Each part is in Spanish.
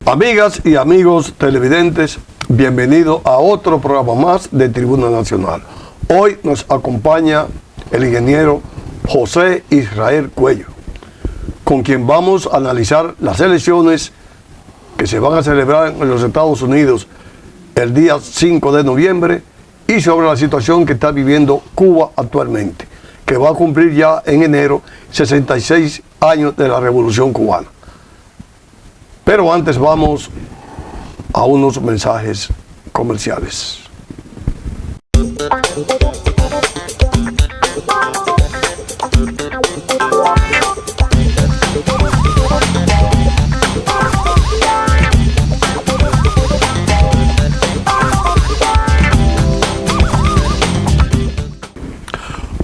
Amigas y amigos televidentes, bienvenidos a otro programa más de Tribuna Nacional. Hoy nos acompaña el ingeniero José Israel Cuello, con quien vamos a analizar las elecciones que se van a celebrar en los Estados Unidos el día 5 de noviembre y sobre la situación que está viviendo Cuba actualmente, que va a cumplir ya en enero 66 años de la Revolución Cubana. Pero antes vamos a unos mensajes comerciales.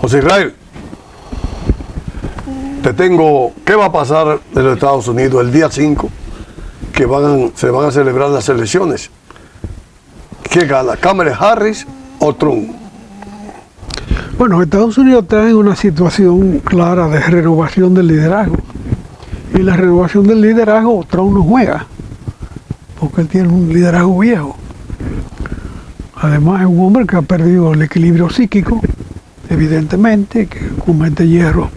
José Israel, te tengo, ¿qué va a pasar en los Estados Unidos el día 5? Que se van a celebrar las elecciones. ¿Qué gana, Kamala Harris o Trump? Bueno, Estados Unidos está en una situación clara de renovación del liderazgo. Y la renovación del liderazgo, Trump no juega, porque él tiene un liderazgo viejo. Además es un hombre que ha perdido el equilibrio psíquico, evidentemente, que comete hierros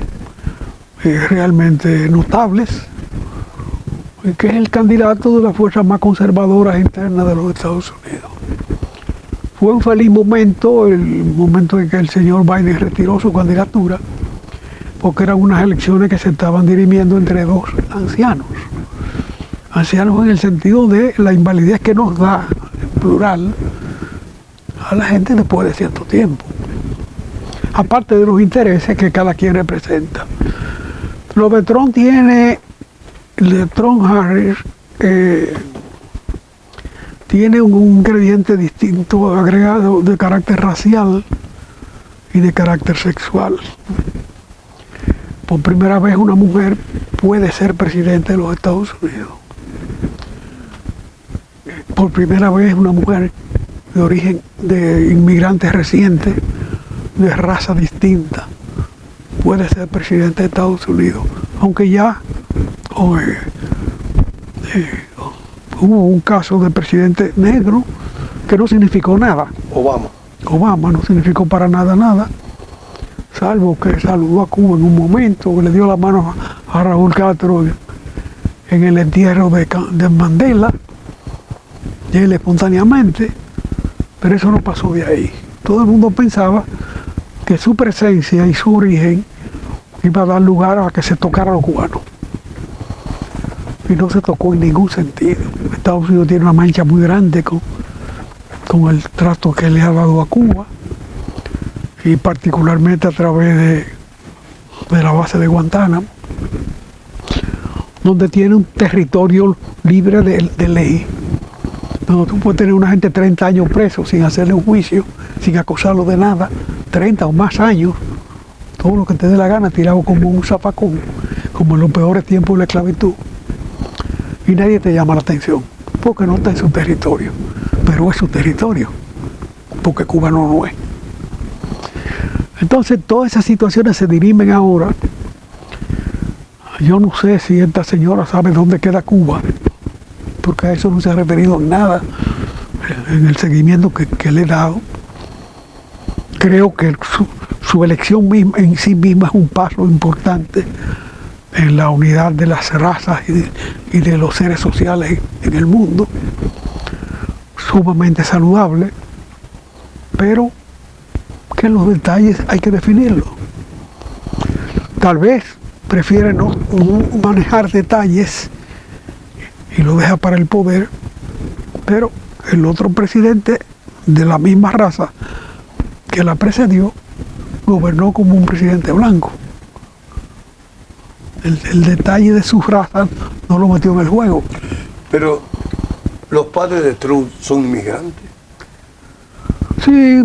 realmente notables, que es el candidato de las fuerzas más conservadoras internas de los Estados Unidos. Fue un feliz momento, el momento en que el señor Biden retiró su candidatura, porque eran unas elecciones que se estaban dirimiendo entre dos ancianos. Ancianos en el sentido de la invalidez que nos da, en plural, a la gente después de cierto tiempo. Aparte de los intereses que cada quien representa. Lo de Trump Trump-Harris tiene un ingrediente distinto agregado de carácter racial y de carácter sexual. Por primera vez una mujer puede ser presidente de los Estados Unidos. Por primera vez una mujer de origen de inmigrantes recientes, de raza distinta, puede ser presidente de Estados Unidos. Aunque ya hubo un caso de presidente negro que no significó nada. Obama no significó para nada, salvo que saludó a Cuba en un momento, que le dio la mano a Raúl Castro en el entierro de Mandela, y él espontáneamente, pero eso no pasó de ahí. Todo el mundo pensaba que su presencia y su origen iba a dar lugar a que se tocara a los cubanos. Y no se tocó en ningún sentido. Estados Unidos tiene una mancha muy grande con el trato que le ha dado a Cuba, y particularmente a través de la base de Guantánamo, donde tiene un territorio libre de ley, donde tú puedes tener una gente 30 años preso sin hacerle un juicio, sin acusarlo de nada, 30 o más años, todo lo que te dé la gana, tirado como un zafacón, como en los peores tiempos de la esclavitud. Y nadie te llama la atención, porque no está en su territorio, pero es su territorio, porque Cuba no lo es. Entonces todas esas situaciones se dirimen ahora. Yo no sé si esta señora sabe dónde queda Cuba, porque a eso no se ha referido en nada en el seguimiento que le he dado. Creo que su elección misma, en sí misma, es un paso importante en la unidad de las razas y de los seres sociales en el mundo, sumamente saludable, pero que los detalles hay que definirlos. Tal vez prefiere no manejar detalles y lo deja para el poder, pero el otro presidente de la misma raza que la precedió gobernó como un presidente blanco. El detalle de su raza no lo metió en el juego. Pero los padres de Trump son inmigrantes. Sí,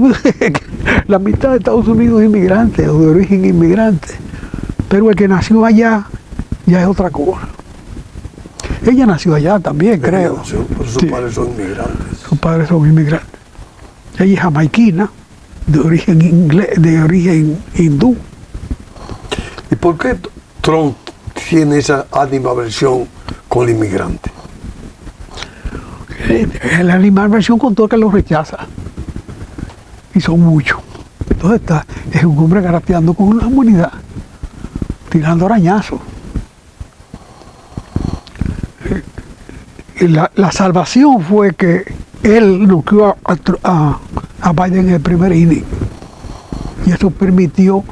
la mitad de Estados Unidos es inmigrante o de origen inmigrante. Pero el que nació allá ya es otra cosa. Ella nació allá también, creo. Pero sus padres son inmigrantes. Sus padres son inmigrantes. Ella es jamaiquina, de origen inglés, de origen hindú. ¿Y por qué Trump tiene esa animadversión con el inmigrante? La animadversión con todo que lo rechaza. Y son muchos. Entonces es un hombre garateando con la humanidad, tirando arañazos. La salvación fue que él noqueó a Biden en el primer inning. Y eso permitió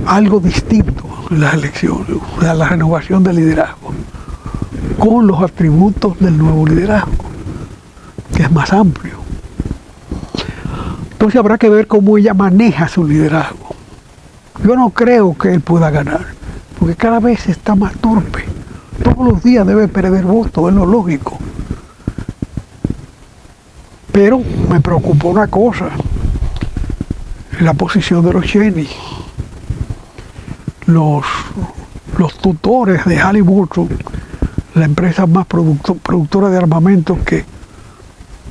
algo distinto en las elecciones, la renovación del liderazgo, con los atributos del nuevo liderazgo, que es más amplio. Entonces habrá que ver cómo ella maneja su liderazgo. Yo no creo que él pueda ganar, porque cada vez está más torpe. Todos los días debe perder votos, es lo lógico. Pero me preocupó una cosa, la posición de los Cheney. Los tutores de Halliburton, la empresa más productora de armamentos que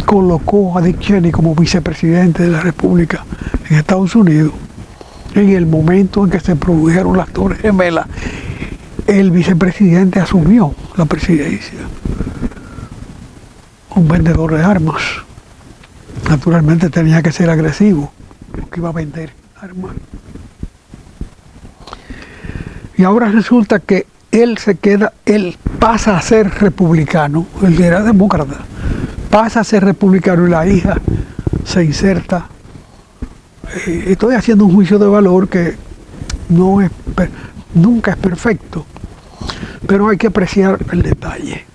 colocó a Dick Cheney como vicepresidente de la República en Estados Unidos, en el momento en que se produjeron las Torres Gemelas, el vicepresidente asumió la presidencia. Un vendedor de armas. Naturalmente tenía que ser agresivo, porque iba a vender armas. Y ahora resulta que él pasa a ser republicano, él era demócrata, pasa a ser republicano y la hija se inserta. Estoy haciendo un juicio de valor que nunca es perfecto, pero hay que apreciar el detalle.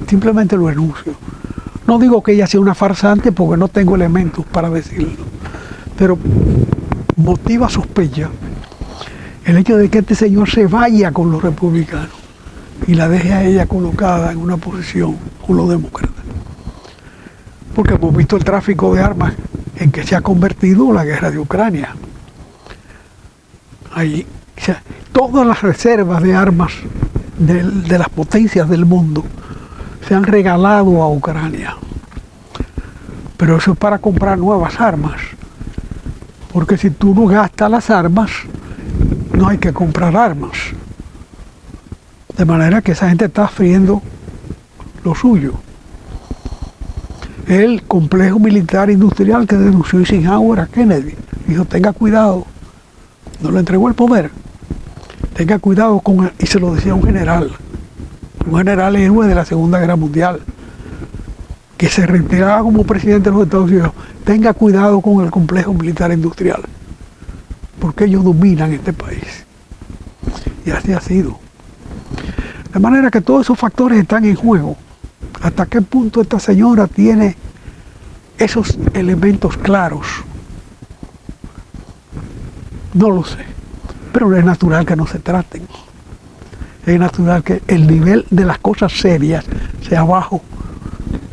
Simplemente lo enuncio. No digo que ella sea una farsante porque no tengo elementos para decirlo, pero motiva sospecha el hecho de que este señor se vaya con los republicanos y la deje a ella colocada en una posición con los demócratas. Porque hemos visto el tráfico de armas en que se ha convertido la guerra de Ucrania. Ahí, o sea, todas las reservas de armas de las potencias del mundo se han regalado a Ucrania. Pero eso es para comprar nuevas armas. Porque si tú no gastas las armas, no hay que comprar armas. De manera que esa gente está friendo lo suyo. El complejo militar industrial que denunció Eisenhower a Kennedy, dijo, tenga cuidado, no le entregó el poder, tenga cuidado con él, y se lo decía un general héroe de la Segunda Guerra Mundial, que se retiraba como presidente de los Estados Unidos, tenga cuidado con el complejo militar industrial, porque ellos dominan este país. Y así ha sido. De manera que todos esos factores están en juego. ¿Hasta qué punto esta señora tiene esos elementos claros? No lo sé. Pero es natural que no se traten. Es natural que el nivel de las cosas serias sea bajo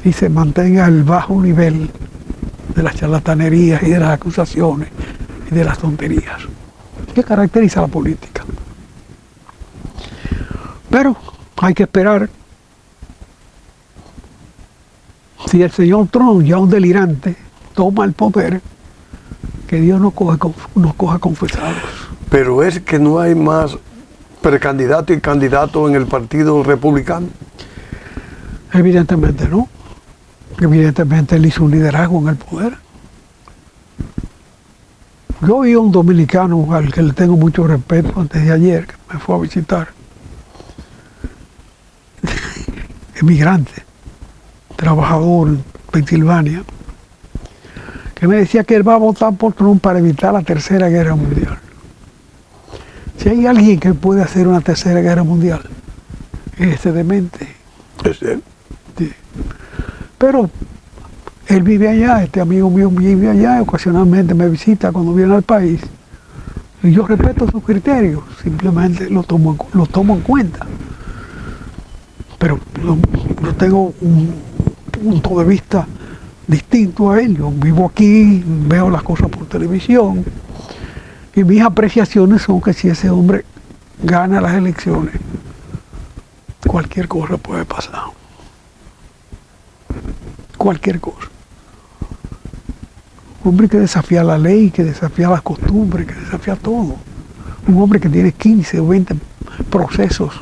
y se mantenga el bajo nivel de las charlatanerías y de las acusaciones y de las tonterías. ¿Qué caracteriza la política? Pero hay que esperar. Si el señor Trump, ya un delirante, toma el poder, que Dios nos coja confesados. Pero es que no hay más precandidato y candidato en el Partido Republicano. Evidentemente no. Evidentemente él hizo un liderazgo en el poder. Yo vi a un dominicano al que le tengo mucho respeto antes de ayer, que me fue a visitar. Emigrante, trabajador en Pensilvania, que me decía que él va a votar por Trump para evitar la Tercera Guerra Mundial. Si hay alguien que puede hacer una Tercera Guerra Mundial, es este demente. ¿Es él? Sí. Pero él vive allá, este amigo mío vive allá, y ocasionalmente me visita cuando viene al país. Y yo respeto sus criterios, simplemente lo tomo en cuenta. Pero yo tengo un punto de vista distinto a él. Yo vivo aquí, veo las cosas por televisión y mis apreciaciones son que si ese hombre gana las elecciones, cualquier cosa puede pasar. Cualquier cosa. Un hombre que desafía la ley, que desafía las costumbres, que desafía todo. Un hombre que tiene 15 o 20 procesos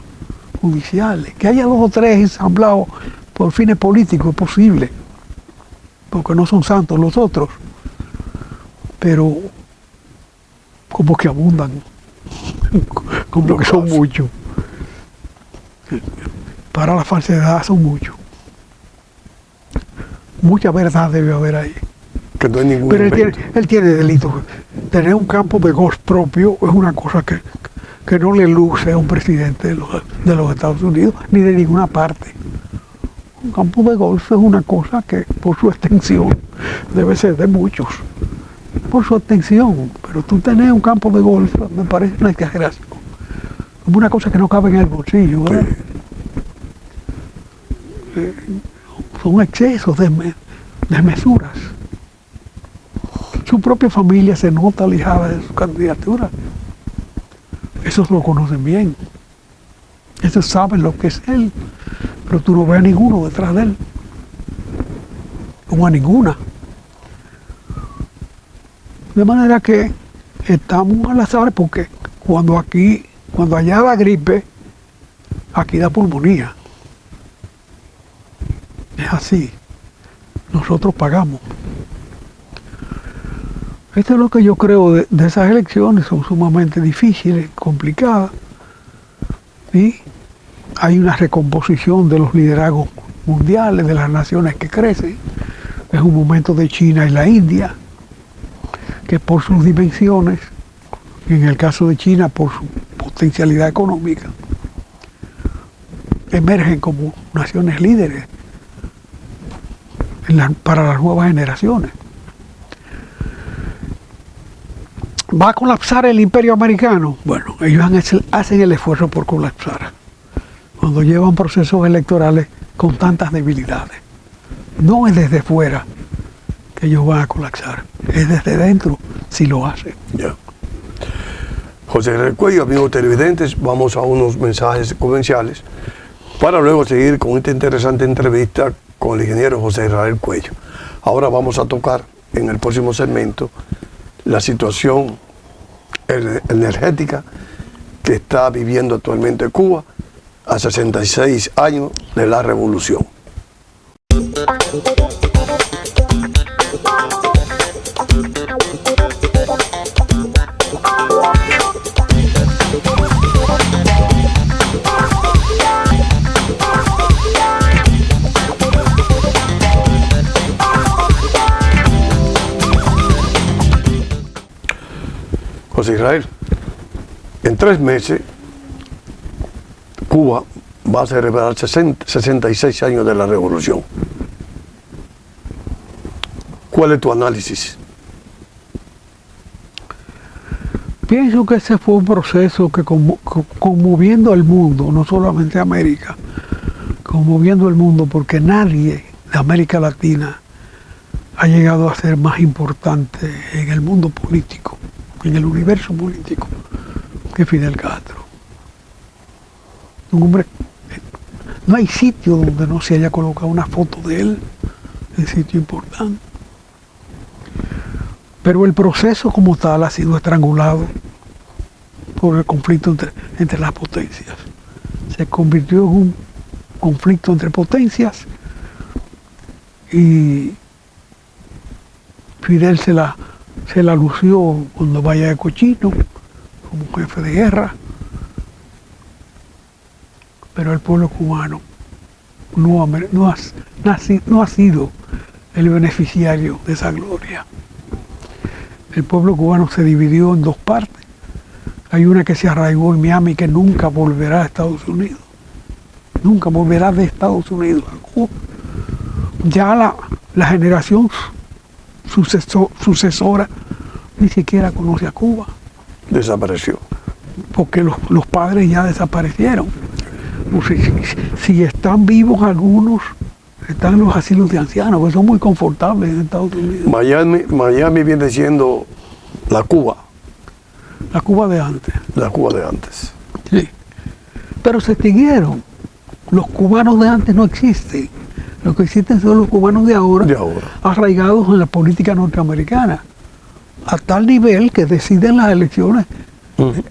judiciales. Que haya 2 o 3 ensamblados por fines políticos es posible, porque no son santos los otros, pero como que abundan, como que son muchos. Para la falsedad son muchos. Mucha verdad debe haber ahí. Que no hay ningún Pero invento. él tiene delitos. Tener un campo de golf propio es una cosa que no le luce a un presidente de los Estados Unidos ni de ninguna parte. Un campo de golf es una cosa que por su extensión debe ser de muchos. Por su extensión. Pero tú tener un campo de golf me parece una exageración. Es una cosa que no cabe en el bolsillo, ¿verdad? Son excesos de mesuras. Su propia familia se nota alejada de su candidatura. Esos lo conocen bien. Esos saben lo que es él. Pero tú no ves a ninguno detrás de él. Como a ninguna. De manera que estamos al azar porque cuando allá da gripe, aquí da pulmonía. Es así. Nosotros pagamos. Esto es lo que yo creo de esas elecciones. Son sumamente difíciles, complicadas. Y hay una recomposición de los liderazgos mundiales, de las naciones que crecen. Es un momento de China y la India, que por sus dimensiones, y en el caso de China por su potencialidad económica, emergen como naciones líderes para las nuevas generaciones. ¿Va a colapsar el imperio americano? Bueno, ellos hacen el esfuerzo por colapsar cuando llevan procesos electorales con tantas debilidades. No es desde fuera que ellos van a colapsar, es desde dentro si lo hacen. Ya. José Israel Cuello, amigos televidentes, vamos a unos mensajes comerciales para luego seguir con esta interesante entrevista con el ingeniero José Israel Cuello. Ahora vamos a tocar en el próximo segmento la situación energética que está viviendo actualmente Cuba a 66 años de la revolución. José Israel, en 3 meses Cuba va a celebrar 66 años de la revolución. ¿Cuál es tu análisis? Pienso que ese fue un proceso que conmoviendo al mundo, no solamente a América, conmoviendo al mundo porque nadie de América Latina ha llegado a ser más importante en el mundo político, en el universo político, que Fidel Castro. Un hombre, no hay sitio donde no se haya colocado una foto de él, en sitio importante. Pero el proceso como tal ha sido estrangulado por el conflicto entre las potencias. Se convirtió en un conflicto entre potencias y Fidel se la lució cuando vaya de cochino, como jefe de guerra. Pero el pueblo cubano no ha sido el beneficiario de esa gloria. El pueblo cubano se dividió en 2 partes. Hay una que se arraigó en Miami que nunca volverá a Estados Unidos. Nunca volverá de Estados Unidos a Cuba. Ya la generación sucesora ni siquiera conoce a Cuba. Desapareció. Porque los padres ya desaparecieron. Si están vivos algunos, están en los asilos de ancianos, que son muy confortables en Estados Unidos. Miami viene siendo la Cuba. La Cuba de antes. La Cuba de antes. Sí. Pero se extinguieron. Los cubanos de antes no existen. Lo que existen son los cubanos de ahora, arraigados en la política norteamericana, a tal nivel que deciden las elecciones.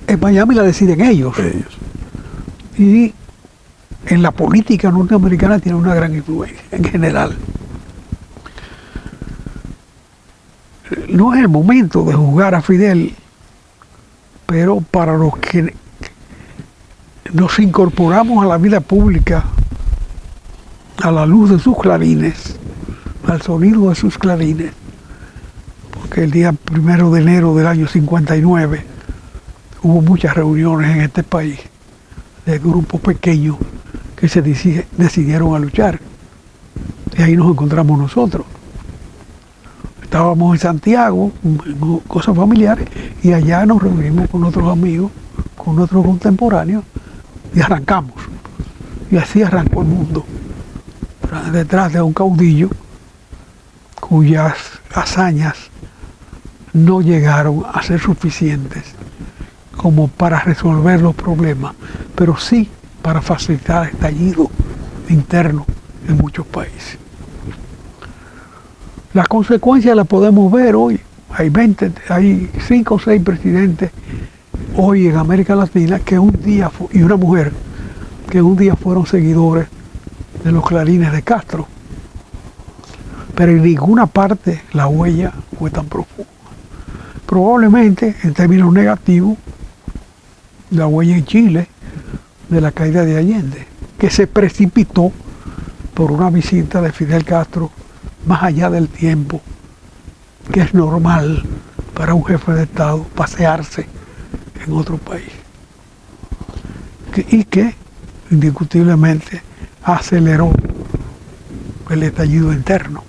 En Miami la deciden ellos. Y en la política norteamericana tiene una gran influencia en general. No es el momento de juzgar a Fidel, pero para los que nos incorporamos a la vida pública a la luz de sus clarines, al sonido de sus clarines, porque el día 1 de enero del año 59 hubo muchas reuniones en este país de grupos pequeños que se decidieron a luchar. Y ahí nos encontramos nosotros. Estábamos en Santiago, en cosas familiares, y allá nos reunimos con otros amigos, con otros contemporáneos, y arrancamos. Y así arrancó el mundo, detrás de un caudillo cuyas hazañas no llegaron a ser suficientes como para resolver los problemas, pero sí para facilitar el estallido interno en muchos países. Las consecuencias las podemos ver hoy. Hay 5 o 6 presidentes hoy en América Latina que un día, y una mujer, que un día fueron seguidores de los clarines de Castro. Pero en ninguna parte la huella fue tan profunda. Probablemente, en términos negativos, la huella en Chile de la caída de Allende, que se precipitó por una visita de Fidel Castro más allá del tiempo, que es normal para un jefe de Estado pasearse en otro país. Y que indiscutiblemente aceleró el estallido interno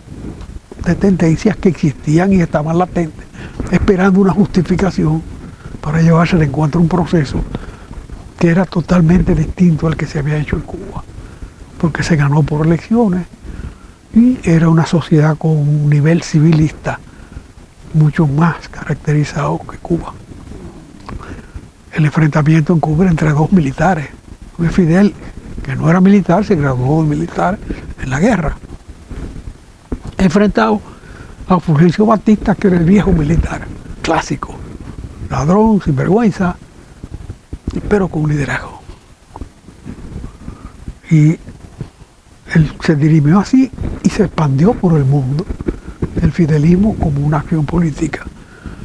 de tendencias que existían y estaban latentes, esperando una justificación para llevarse de encuentro un proceso que era totalmente distinto al que se había hecho en Cuba, porque se ganó por elecciones y era una sociedad con un nivel civilista mucho más caracterizado que Cuba. El enfrentamiento en Cuba era entre 2 militares. Fidel, que no era militar, se graduó de militar en la guerra, enfrentado a Fulgencio Batista, que era el viejo militar clásico, ladrón, sinvergüenza, pero con liderazgo. Y él se dirimió así y se expandió por el mundo el fidelismo como una acción política,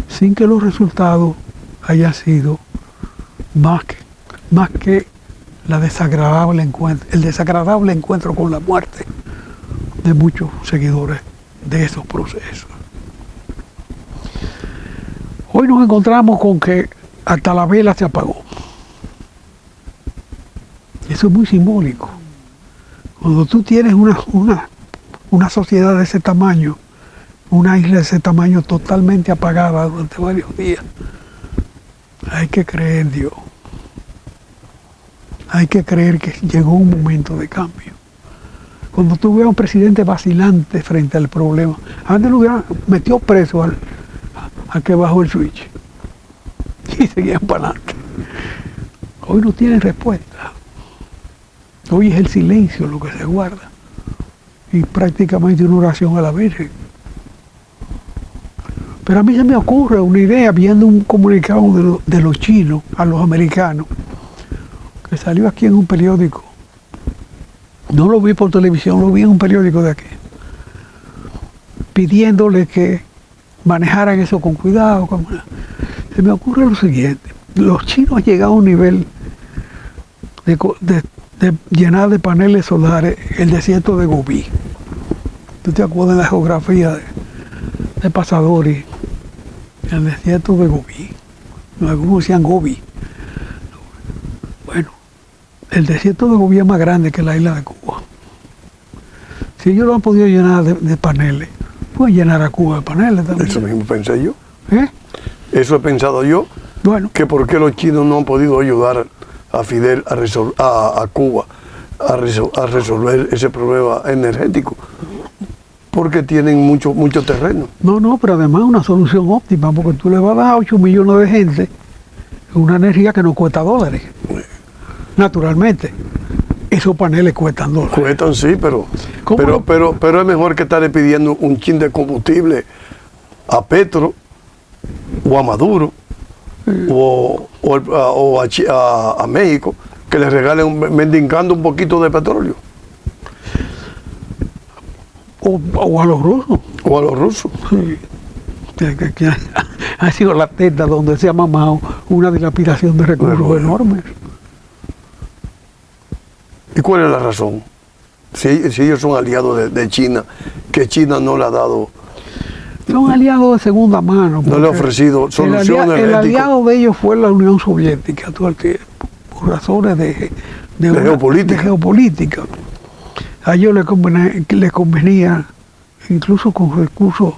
sin que los resultados hayan sido más que el desagradable encuentro con la muerte de muchos seguidores de esos procesos. Hoy nos encontramos con que hasta la vela se apagó. Eso es muy simbólico. Cuando tú tienes una sociedad de ese tamaño, una isla de ese tamaño totalmente apagada durante varios días, hay que creer en Dios. Hay que creer que llegó un momento de cambio. Cuando tú ves a un presidente vacilante frente al problema, antes lo hubieran metido preso al que bajó el switch y seguían para adelante. Hoy no tienen respuesta. Hoy es el silencio lo que se guarda y prácticamente una oración a la Virgen. Pero a mí se me ocurre una idea viendo un comunicado de los chinos a los americanos que salió aquí en un periódico. No lo vi por televisión, lo vi en un periódico de aquí, pidiéndole que manejaran eso con cuidado. Se me ocurre lo siguiente: los chinos han llegado a un nivel de llenar de paneles solares el desierto de Gobi. ¿Tú te acuerdas de la geografía de Pasadori? El desierto de Gobi. Algunos decían Gobi. Bueno, el desierto de Gobi es más grande que la isla de Cuba. Si ellos lo han podido llenar de paneles, pueden llenar a Cuba de paneles también. Eso mismo pensé yo. ¿Eh? Eso he pensado yo. Bueno. Que por qué los chinos no han podido ayudar a Fidel a Cuba a resolver ese problema energético. Porque tienen mucho terreno. No, pero además una solución óptima, porque tú le vas a dar a 8 millones de gente una energía que no cuesta $. Naturalmente, esos paneles cuestan dólares. Cuestan, sí, pero es mejor que estarle pidiendo un chin de combustible a Petro o a Maduro o a México, que le regalen mendigando un poquito de petróleo. O a los rusos. O a los rusos. Sí. Que ha sido la teta donde se ha mamado una dilapidación de recursos enormes. ¿Y cuál es la razón? Si ellos son aliados de China, que China no le ha dado... Son aliados de segunda mano. No le ha ofrecido soluciones. El aliado de ellos fue la Unión Soviética todo el tiempo, por razones de geopolítica. A ellos les convenía, incluso con recursos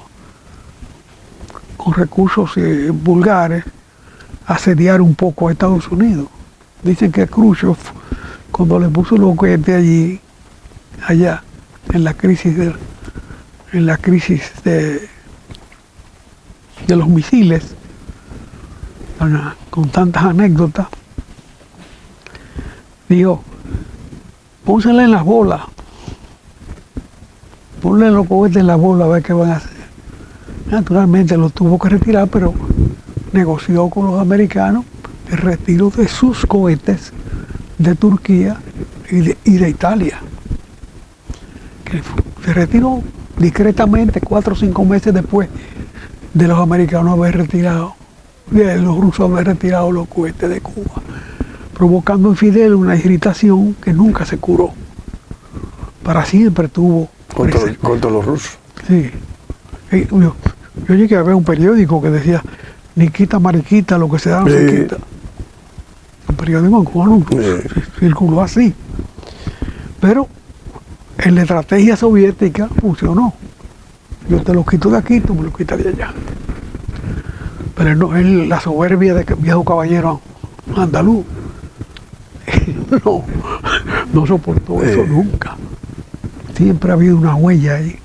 vulgares, asediar un poco a Estados Unidos. Dicen que Khrushchev, cuando le puso los cohetes allá, en la crisis de los misiles, con tantas anécdotas, dijo, pónsela en las bolas, ponle los cohetes en las bolas a ver qué van a hacer. Naturalmente lo tuvo que retirar, pero negoció con los americanos el retiro de sus cohetes de Turquía y de Italia, que se retiró discretamente 4 o 5 meses después de los americanos de los rusos haber retirado los cohetes de Cuba, provocando en Fidel una irritación que nunca se curó. Para siempre tuvo contra los rusos. Sí. Yo llegué a ver un periódico que decía, ni quita mariquita, lo que se da no se quita. Un periódico cubano circuló así. Pero en la estrategia soviética funcionó. Yo te lo quito de aquí, tú me lo quitas de allá. Pero la soberbia de viejo caballero andaluz no soportó eso nunca. Siempre ha habido una huella ahí.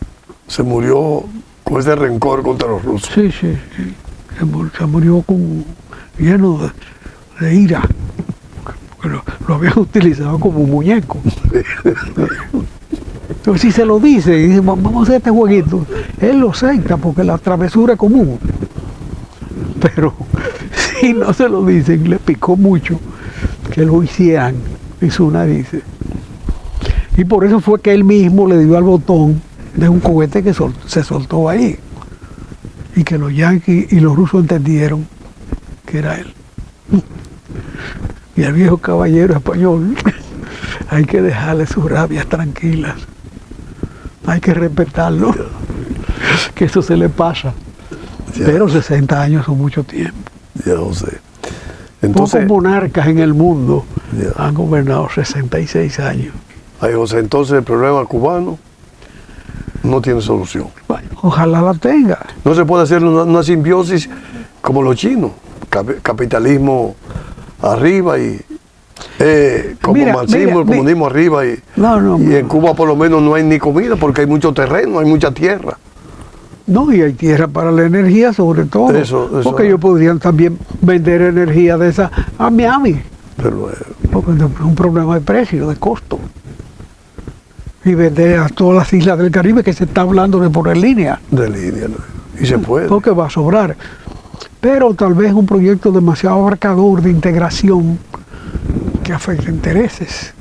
Se murió con ese rencor contra los rusos. Sí. Se murió lleno de ira. Porque lo habían utilizado como un muñeco. Pero si se lo dice y dice, vamos a hacer este jueguito, él lo acepta porque la travesura es común. Pero si no se lo dicen, le picó mucho que lo hicieran en sus narices. Y por eso fue que él mismo le dio al botón de un cohete que se soltó ahí. Y que los yanquis y los rusos entendieron que era él. Y al viejo caballero español hay que dejarle sus rabias tranquilas. Hay que respetarlo, que eso se le pasa. Ya. Pero 60 años son mucho tiempo. Ya lo sé. Entonces, pocos monarcas en el mundo han gobernado 66 años. Ay, José, entonces el problema cubano no tiene solución. Bueno, ojalá la tenga. No se puede hacer una simbiosis como los chinos. Capitalismo arriba y como marxismo, el comunismo arriba y en Cuba por lo menos no hay ni comida porque hay mucho terreno, hay mucha tierra. No, y hay tierra para la energía sobre todo. Eso, porque ellos podrían también vender energía de esa a Miami. Porque es un problema de precio, de costo. Y vender a todas las islas del Caribe que se está hablando de poner línea. De línea, ¿no? Y se puede. Porque va a sobrar. Pero tal vez un proyecto demasiado abarcador de integración que afecte intereses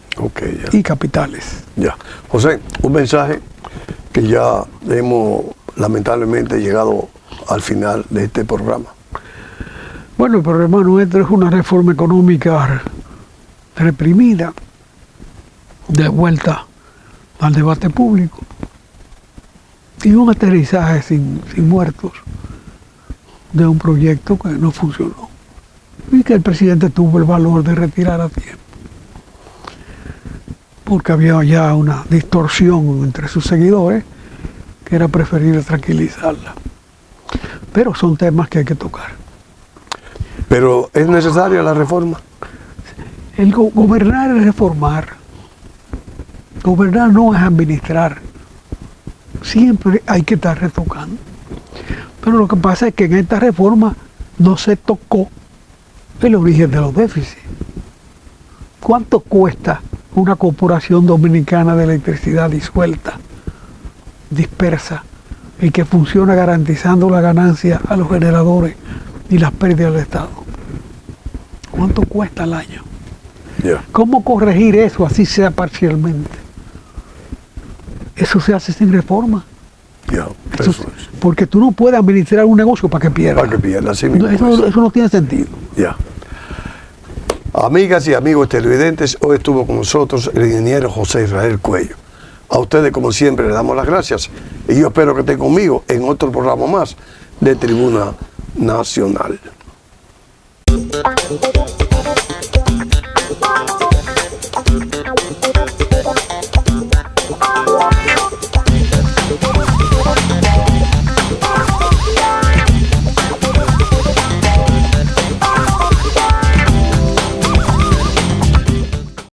y capitales. Ya. José, un mensaje que ya hemos lamentablemente llegado al final de este programa. Bueno, el problema nuestro es una reforma económica reprimida, de vuelta al debate público, y un aterrizaje sin muertos de un proyecto que no funcionó y que el presidente tuvo el valor de retirar a tiempo porque había ya una distorsión entre sus seguidores que era preferible tranquilizarla. Pero son temas que hay que tocar. ¿Pero es necesaria la reforma? El gobernar es reformar. Gobernar no es administrar. Siempre hay que estar retocando. Pero lo que pasa es que en esta reforma no se tocó el origen de los déficits. ¿Cuánto cuesta una corporación dominicana de electricidad disuelta, dispersa y que funciona garantizando la ganancia a los generadores y las pérdidas del Estado? ¿Cuánto cuesta al año? Yeah. ¿Cómo corregir eso, así sea parcialmente? Eso se hace sin reforma. Yeah, Eso, eso es. porque tú no puedes administrar un negocio para que pierda. Para que pierda, así mismo Eso no tiene sentido. Ya. Amigas y amigos televidentes, hoy estuvo con nosotros el ingeniero José Israel Cuello. A ustedes, como siempre, les damos las gracias y yo espero que estén conmigo en otro programa más de Tribuna Nacional.